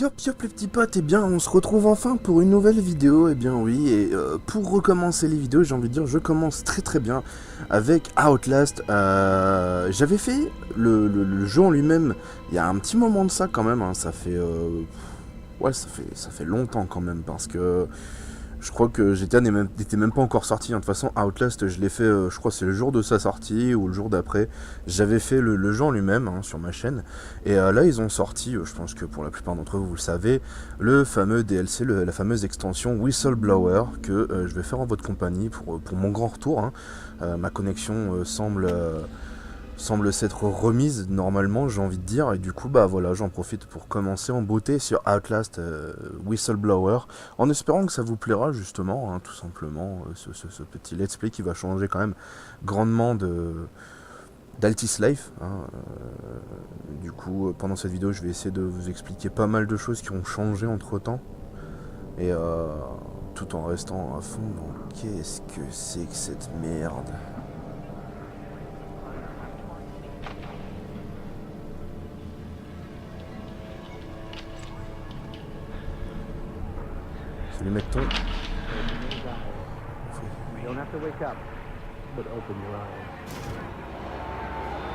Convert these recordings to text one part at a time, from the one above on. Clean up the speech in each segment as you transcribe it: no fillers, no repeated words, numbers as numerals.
Yop yop les petits potes, eh bien on se retrouve enfin pour une nouvelle vidéo, eh bien oui, et pour recommencer les vidéos, j'ai envie de dire, je commence très bien avec Outlast. J'avais fait le jeu en lui-même il y a un petit moment de ça quand même, hein, ça fait... ouais, ça fait longtemps quand même, parce que je crois que GTA n'était même pas encore sorti. De toute façon, Outlast, je l'ai fait, je crois que c'est le jour de sa sortie ou le jour d'après. J'avais fait le jeu en lui-même sur ma chaîne. Et là, ils ont sorti, je pense que pour la plupart d'entre vous, vous le savez, le fameux DLC, la fameuse extension Whistleblower, que je vais faire en votre compagnie pour mon grand retour. Hein. Ma connexion semble s'être remise normalement, j'ai envie de dire, et du coup bah voilà, j'en profite pour commencer en beauté sur Outlast Whistleblower, en espérant que ça vous plaira justement, hein, tout simplement, ce petit let's play qui va changer quand même grandement d'Altis Life, hein. Du coup pendant cette vidéo je vais essayer de vous expliquer pas mal de choses qui ont changé entre temps, et tout en restant à fond dans qu'est-ce que c'est que cette merde. Salut Mecton.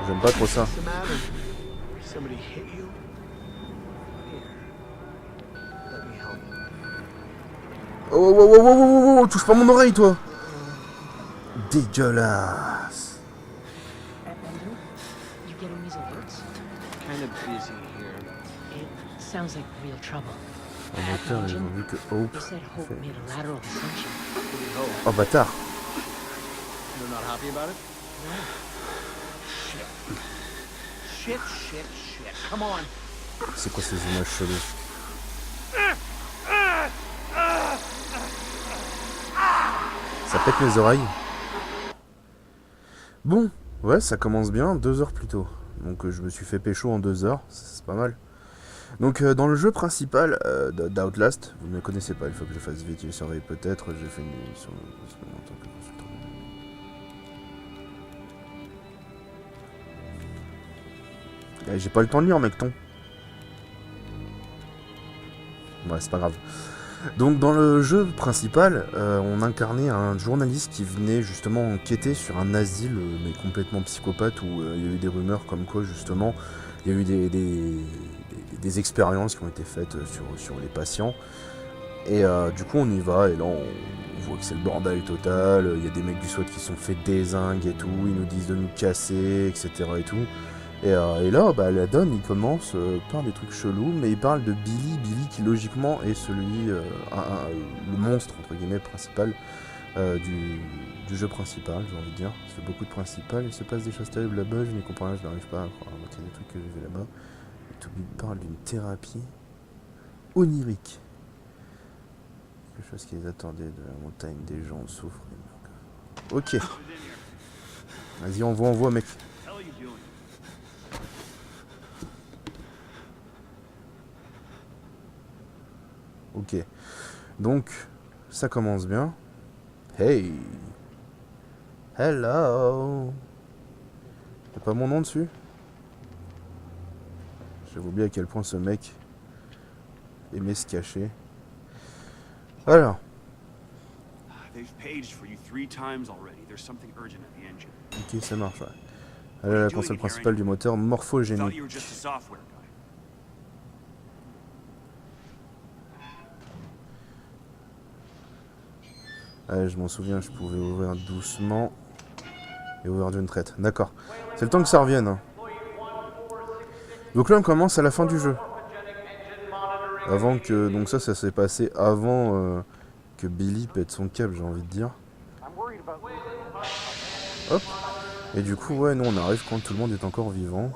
J'aime pas trop ça. Oh, touche pas mon oreille toi. Dégueulasse. En moteur, ils ont vu que Hope fait... Oh bâtard. C'est quoi ces images cheloues? Ça pète mes oreilles. Bon, ouais, ça commence bien, 2 heures plus tôt. Donc je me suis fait pécho en 2 heures, c'est pas mal. Donc dans le jeu principal d'Outlast, vous ne le connaissez pas, il faut que je fasse vite, il surveille peut-être, j'ai fait une émission en tant que consultant. J'ai pas le temps de lire, Mecton. Ouais, c'est pas grave. Donc dans le jeu principal, on incarnait un journaliste qui venait justement enquêter sur un asile, mais complètement psychopathe, où il y a eu des rumeurs comme quoi justement, il y a eu des expériences qui ont été faites sur les patients. Et du coup on y va, et là on voit que c'est le bordel total, il y a des mecs du SWAT qui sont fait dézingue et tout, ils nous disent de nous casser, etc. et tout. Et là, bah, la donne, il commence par des trucs chelous, mais il parle de Billy qui logiquement est celui, le monstre entre guillemets principal du jeu principal, j'ai envie de dire. Ça fait beaucoup de principal, il se passe des choses terribles là-bas, je n'y comprends rien, je n'arrive pas à croire à des trucs que j'ai vu là-bas. Et tout il parle d'une thérapie onirique. Quelque chose qui les attendait de la montagne, des gens souffrent. Ok. Vas-y, envoie, mec. Ok, donc ça commence bien. Hey, hello. T'as pas mon nom dessus? J'avais oublié à quel point ce mec aimait se cacher. Alors. Ok, ça marche, ouais. Elle a la console principale du moteur morphogénique. Je m'en souviens, je pouvais ouvrir doucement et ouvrir d'une traite. D'accord. C'est le temps que ça revienne. Hein. Donc là, on commence à la fin du jeu. Avant que... Donc ça s'est passé avant que Billy pète son câble, j'ai envie de dire. Hop. Et du coup, ouais, nous on arrive quand tout le monde est encore vivant.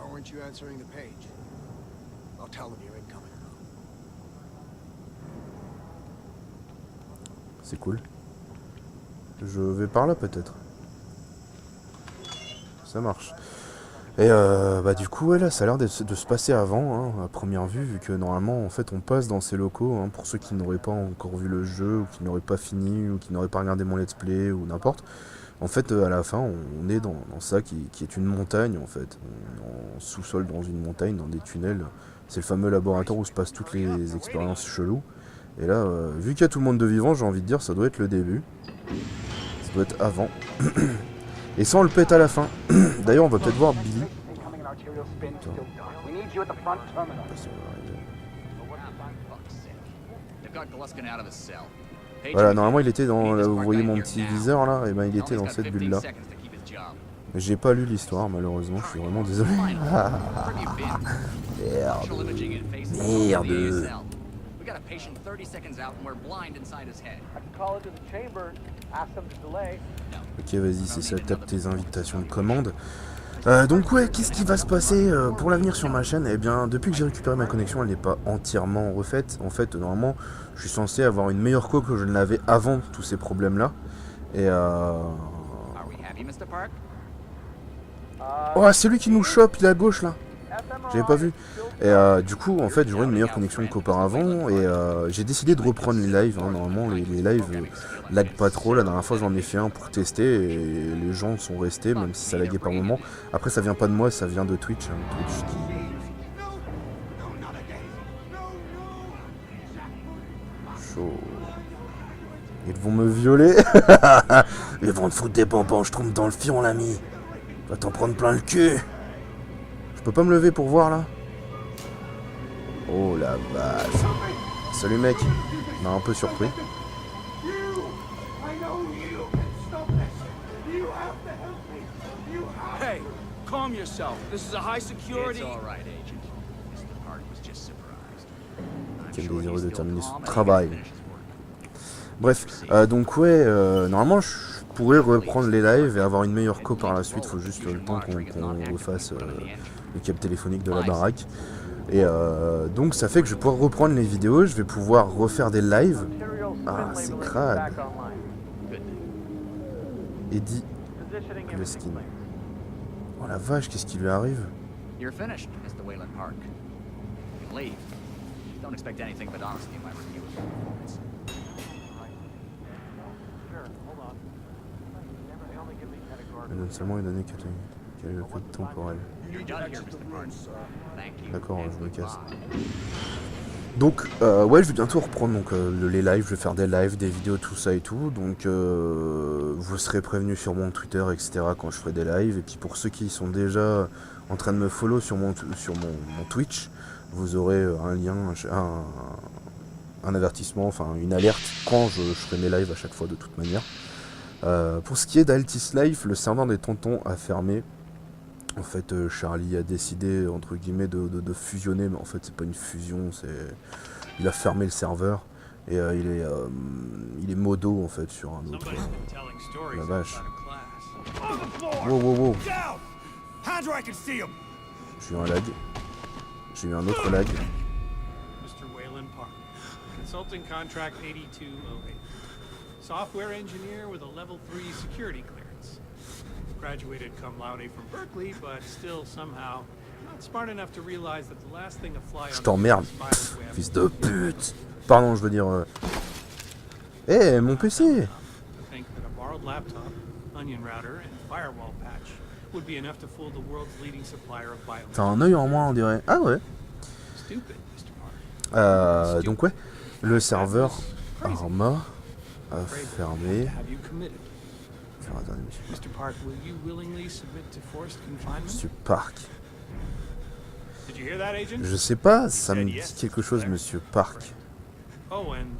C'est cool. Je vais par là peut-être. Ça marche. Et bah du coup ouais, là ça a l'air de se passer avant, hein, à première vue, vu que normalement en fait on passe dans ces locaux, hein, pour ceux qui n'auraient pas encore vu le jeu, ou qui n'auraient pas fini, ou qui n'auraient pas regardé mon let's play, ou n'importe. En fait à la fin on est dans ça qui est une montagne en fait. On est en sous-sol dans une montagne, dans des tunnels C'est le fameux laboratoire où se passent toutes les expériences cheloues. Et là, vu qu'il y a tout le monde de vivant, j'ai envie de dire, ça doit être le début. Ça doit être avant. Et ça, on le pète à la fin. D'ailleurs, on va peut-être voir Billy. Voilà, normalement, il était dans... Là, vous voyez mon petit viseur, là? Et ben, il était dans cette bulle-là. J'ai pas lu l'histoire, malheureusement, je suis vraiment désolé. Merde. Merde. Ok, vas-y, c'est ça, tape tes invitations de commande. Donc ouais, qu'est-ce qui va se passer pour l'avenir sur ma chaîne? Eh bien, depuis que j'ai récupéré ma connexion, elle n'est pas entièrement refaite. En fait, normalement, je suis censé avoir une meilleure co que je ne l'avais avant tous ces problèmes-là. Et oh, c'est lui qui nous chope, il est à gauche là. J'avais pas vu. Et du coup, en fait, j'aurai une meilleure connexion qu'auparavant. Et j'ai décidé de reprendre les lives. Hein. Normalement, les lives lag pas trop. La dernière fois, j'en ai fait un pour tester. Et les gens sont restés, même si ça laguait par moment. Après, ça vient pas de moi, ça vient de Twitch. Hein. Twitch qui... Chaud. Ils vont me violer. Ils vont te foutre des bonbons, je trompe dans le fion, l'ami. Va t'en prendre plein le cul. Je peux pas me lever pour voir là? Oh la vache. Salut mec. Il m'a un peu surpris. Hey, calm yourself. This is a high security. Quel désireux de terminer son travail. Bref, donc ouais, normalement je pourrais reprendre les lives et avoir une meilleure co par la suite. Faut juste le temps qu'on refasse le câble téléphonique de la baraque. Et donc ça fait que je vais pouvoir reprendre les vidéos, je vais pouvoir refaire des lives. Ah, c'est crade. Eddie Gluskin. Oh la vache, qu'est-ce qui lui arrive? You're finished, Mr. Wayland Park. You can leave. Don't expect anything but honesty in my review of your performance. Non seulement une année qu'elle a le code temporel. D'accord, je me casse. Donc, ouais, je vais bientôt reprendre donc, les lives, je vais faire des lives, des vidéos, tout ça et tout. Donc, vous serez prévenus sur mon Twitter, etc. quand je ferai des lives. Et puis pour ceux qui sont déjà en train de me follow sur mon Twitch, vous aurez un lien, un avertissement, enfin une alerte quand je ferai mes lives à chaque fois de toute manière. Pour ce qui est d'Altis Life, le serveur des tontons a fermé. En fait, Charlie a décidé, entre guillemets, de fusionner, mais en fait, c'est pas une fusion, il a fermé le serveur, et il est modo, en fait, sur un autre... La vache. Wow, wow, wow. J'ai eu un lag. J'ai eu un autre lag. Mr. Wayland Park, consulting contract 8208. Software engineer with a level 3 security clearance. Graduated cum laude from Berkeley, but still somehow not smart enough to realize that the last thing a fly Je on t'emmerde, the spider's web fils de pute. Pardon, je veux dire... Eh, mon PC. to think that a borrowed laptop, onion router, and firewall patch would be enough to fool the world's leading supplier of T'as biomass. un œil en moins, on dirait. Ah ouais. Stupid, Mr. Park. Donc ouais, le serveur Arma a Afraid fermé. to have you committed. Enfin, attendez, Mr. Park, will you willingly submit to forced confinement? Monsieur Park. Did you hear that, agent? Je sais pas, ça me dit quelque chose, Monsieur Park. Oh, and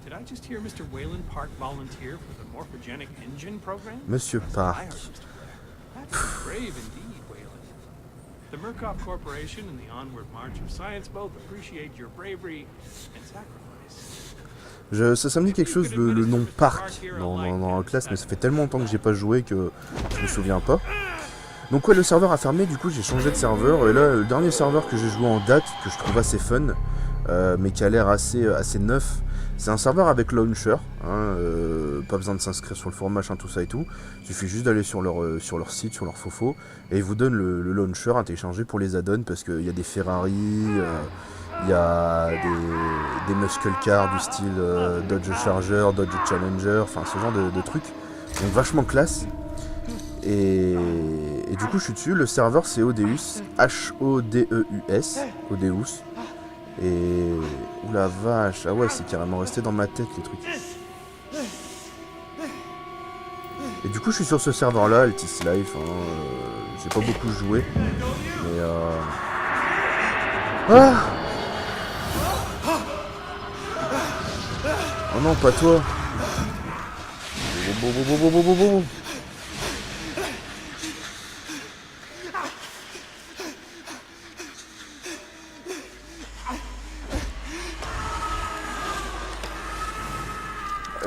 did I just hear Mr. Wayland Park volunteer for the morphogenic engine program? Monsieur Park. That's brave indeed, Wayland. The Murkoff Corporation and the Onward March of Science both appreciate your bravery and sacrifice. Ça me dit quelque chose, le nom Park dans la classe, mais ça fait tellement longtemps que j'ai pas joué que je me souviens pas. Donc ouais, le serveur a fermé, du coup j'ai changé de serveur, et là le dernier serveur que j'ai joué en date, que je trouve assez fun, mais qui a l'air assez neuf, c'est un serveur avec launcher, hein, pas besoin de s'inscrire sur le forum, machin, tout ça et tout, il suffit juste d'aller sur leur site, sur leur fofo, et ils vous donnent le launcher à télécharger pour les add-ons, parce qu'il y a des Ferrari, il y a des muscle cars du style Dodge Charger, Dodge Challenger, enfin ce genre de trucs, donc vachement classe. Et du coup je suis dessus, le serveur c'est Odeus, H-O-D-E-U-S, Odeus. Et... Oula vache, ah ouais c'est carrément resté dans ma tête les trucs. Et du coup je suis sur ce serveur là, Altis Life, hein, j'ai pas beaucoup joué. Mais Ah oh non pas toi.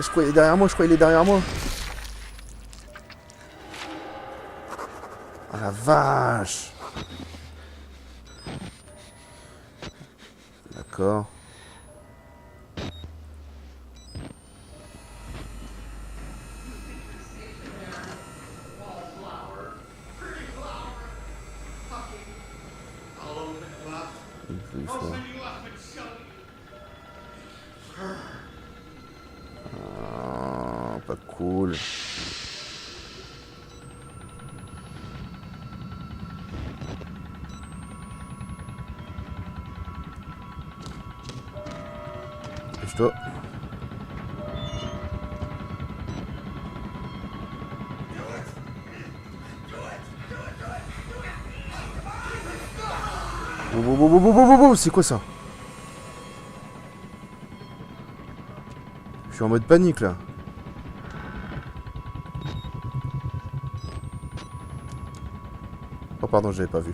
Je crois qu'il est derrière moi, Ah la vache. D'accord. Ah, pas cool. Dépêche-toi. C'est quoi ça? Je suis en mode panique là. Oh pardon, j'avais pas vu.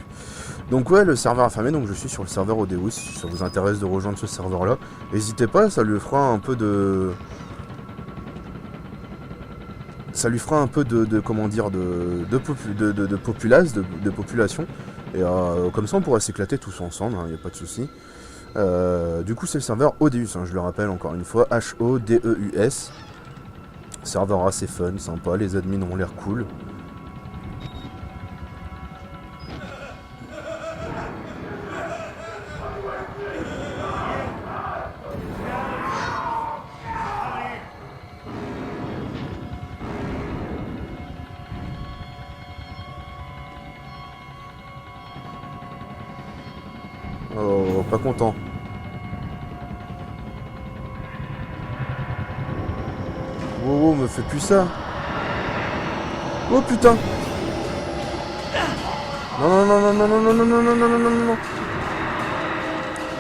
Donc ouais, le serveur affamé, donc je suis sur le serveur Odeus. Si ça vous intéresse de rejoindre ce serveur là, n'hésitez pas, ça lui fera un peu de... Ça lui fera un peu de comment dire, de population. Et comme ça on pourra s'éclater tous ensemble, il n'y a pas de souci. Du coup c'est le serveur Odeus, hein, je le rappelle encore une fois, H-O-D-E-U-S. Serveur assez fun, sympa, les admins ont l'air cool. Oh, pas content. Oh, me fais plus ça. Oh putain. Non, non, non, non, non, non, non, non, non, non, non, non, non.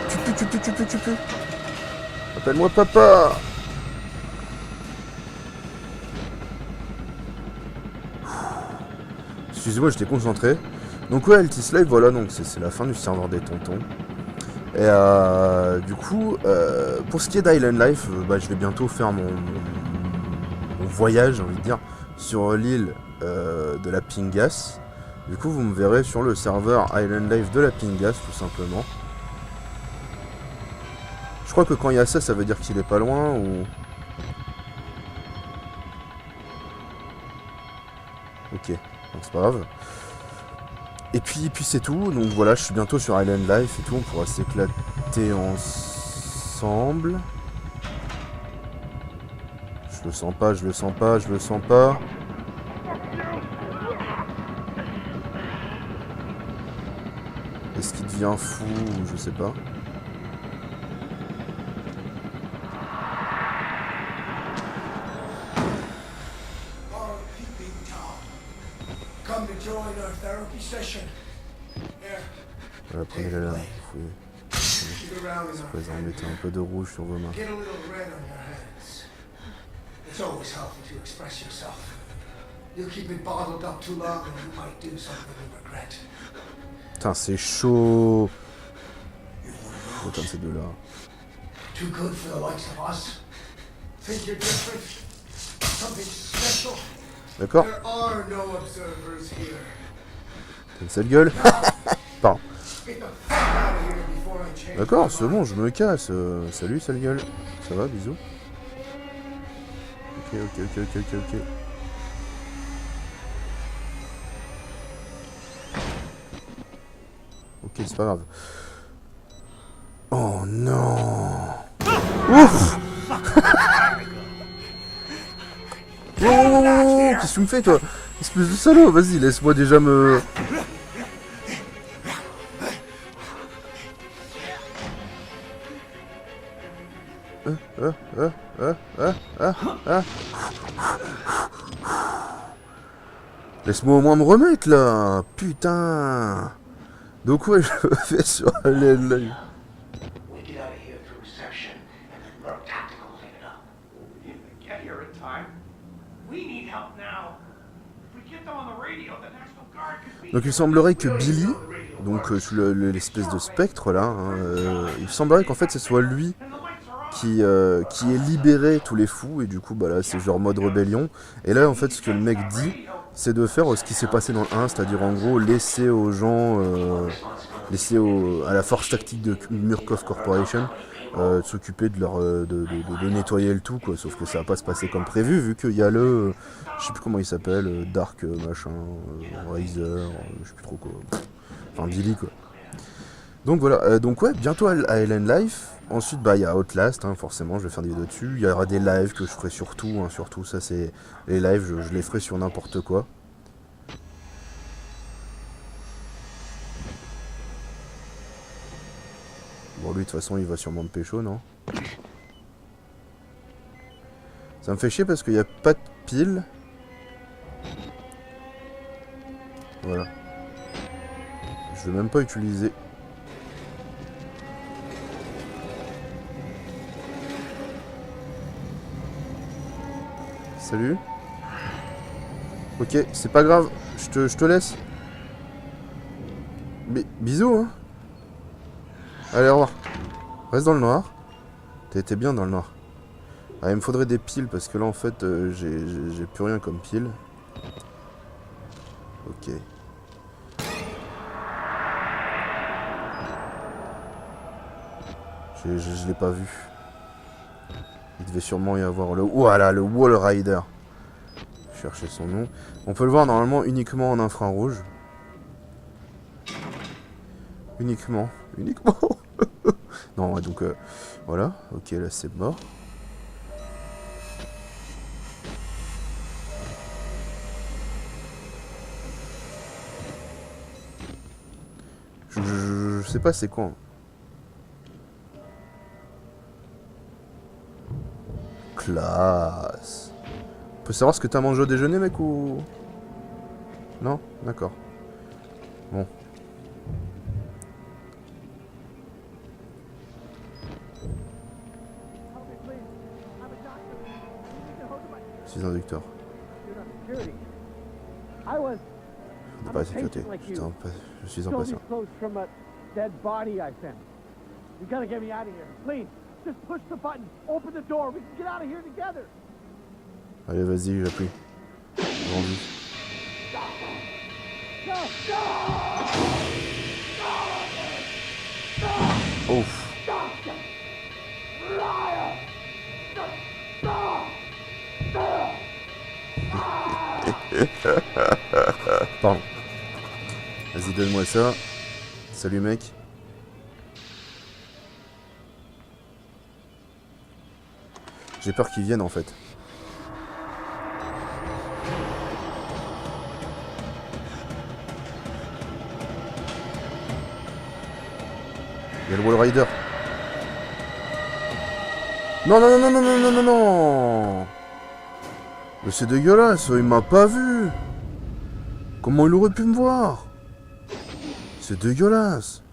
Tu peux. Appelle-moi papa. Excusez-moi, j'étais concentré. Donc ouais, Altis Live, voilà, donc c'est la fin du serveur des tontons. Et du coup, pour ce qui est d'Island Life, je vais bientôt faire mon voyage, j'ai envie de dire, sur l'île de la Pingas. Du coup, vous me verrez sur le serveur Island Life de la Pingas, tout simplement. Je crois que quand il y a ça, ça veut dire qu'il est pas loin, ou... Ok, donc c'est pas grave. Et puis c'est tout, donc voilà, je suis bientôt sur Island Life et tout, on pourra s'éclater ensemble. Je le sens pas. Est-ce qu'il devient fou, je sais pas. Voilà, prenez la lame, vous pouvez mettre un peu de rouge sur vos mains. Putain, c'est chaud. Putain, ces deux-là. D'accord. T'as une sale gueule. Pardon. D'accord, c'est bon, je me casse. Salut, sale gueule. Ça va, bisous. Ok. Ok, c'est pas grave. Oh non. Ouf. Oh, qu'est-ce que tu me fais, toi? Espèce de salaud, vas-y, laisse-moi déjà me... Laisse-moi au moins me remettre, là. Putain. Donc ouais, je le fais sur Alien Live. We get out of here through reception, and then Merc Tactical will clean it up. If they get here in time, we need help now. If we get them on the radio, the National Guard could be... Donc il semblerait que Billy, donc l'espèce de spectre là, il semblerait qu'en fait ce soit lui qui ait libéré tous les fous, et du coup bah là c'est genre mode rébellion. Et là en fait ce que le mec dit, c'est de faire ce qui s'est passé dans le 1, c'est-à-dire en gros laisser aux gens, à la force tactique de Murkoff Corporation de s'occuper de leur de nettoyer le tout, quoi. Sauf que ça va pas se passer comme prévu, vu qu'il y a le je sais plus comment il s'appelle, Dark machin, Riser, je sais plus trop quoi, enfin Billy quoi. Donc voilà, donc ouais, bientôt à Alien Life. Ensuite bah il y a Outlast, hein, forcément je vais faire des vidéos dessus. Il y aura des lives que je ferai surtout, hein, surtout ça c'est les lives, je les ferai sur n'importe quoi. Bon lui de toute façon il va sûrement me pécho, non? Ça me fait chier parce qu'il n'y a pas de pile. Voilà. Je vais même pas utiliser. Salut. Ok, c'est pas grave, je te laisse. Bisous, hein. Allez, au revoir. Reste dans le noir. T'es bien dans le noir. Ah, il me faudrait des piles parce que là en fait j'ai plus rien comme pile. Ok. Je l'ai pas vu. Il devait sûrement y avoir le... Voilà, le Wall Rider. Chercher son nom. On peut le voir normalement uniquement en infrarouge. Uniquement. Non, ouais, donc voilà. Ok, là c'est mort. Je sais pas c'est quoi. Classe. On peut savoir ce que t'as mangé au déjeuner, mec, ou... Non? D'accord. Bon. Je suis inducteur. De pas la sécurité. Je suis impatient. Allez, vas-y, j'appuie. Vendu. Ouf. Pardon. Vas-y, donne-moi ça. Salut, mec. J'ai peur qu'ils viennent en fait. Il y a le Wall Rider. Non, non, non, non, non, non, non, non. Mais c'est dégueulasse, il m'a pas vu. Comment il aurait pu me voir? C'est dégueulasse.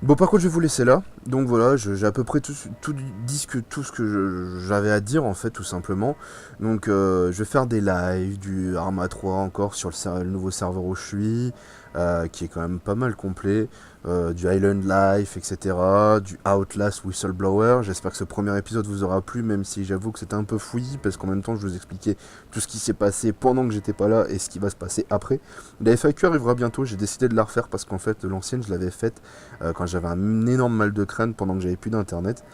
Bon, par contre, je vais vous laisser là. Donc voilà, j'ai à peu près tout ce que j'avais à dire en fait, tout simplement. Donc je vais faire des lives du Arma 3 encore sur le nouveau serveur où je suis, qui est quand même pas mal complet. Du Island Life, etc. Du Outlast Whistleblower. J'espère que ce premier épisode vous aura plu, même si j'avoue que c'était un peu fouillis, parce qu'en même temps je vous expliquais tout ce qui s'est passé pendant que j'étais pas là et ce qui va se passer après. La FAQ arrivera bientôt, j'ai décidé de la refaire parce qu'en fait l'ancienne je l'avais faite quand j'avais un énorme mal de crâne pendant que j'avais plus d'internet.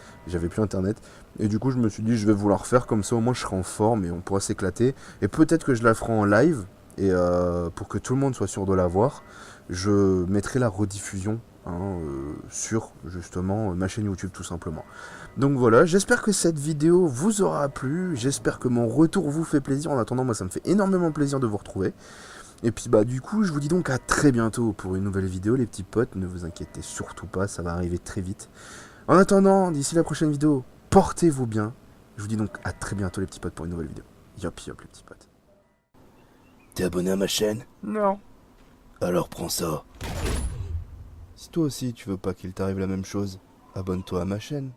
Et du coup je me suis dit je vais vous la refaire, comme ça au moins je serai en forme et on pourra s'éclater. Et peut-être que je la ferai en live, et pour que tout le monde soit sûr de la voir. Je mettrai la rediffusion sur justement ma chaîne YouTube tout simplement. Donc voilà, j'espère que cette vidéo vous aura plu, j'espère que mon retour vous fait plaisir. En attendant, moi ça me fait énormément plaisir de vous retrouver. Et puis bah du coup, je vous dis donc à très bientôt pour une nouvelle vidéo les petits potes, ne vous inquiétez surtout pas, ça va arriver très vite. En attendant, d'ici la prochaine vidéo, portez-vous bien. Je vous dis donc à très bientôt les petits potes pour une nouvelle vidéo. Yop yop les petits potes. T'es abonné à ma chaîne? No. Alors prends ça. Si toi aussi tu veux pas qu'il t'arrive la même chose, abonne-toi à ma chaîne.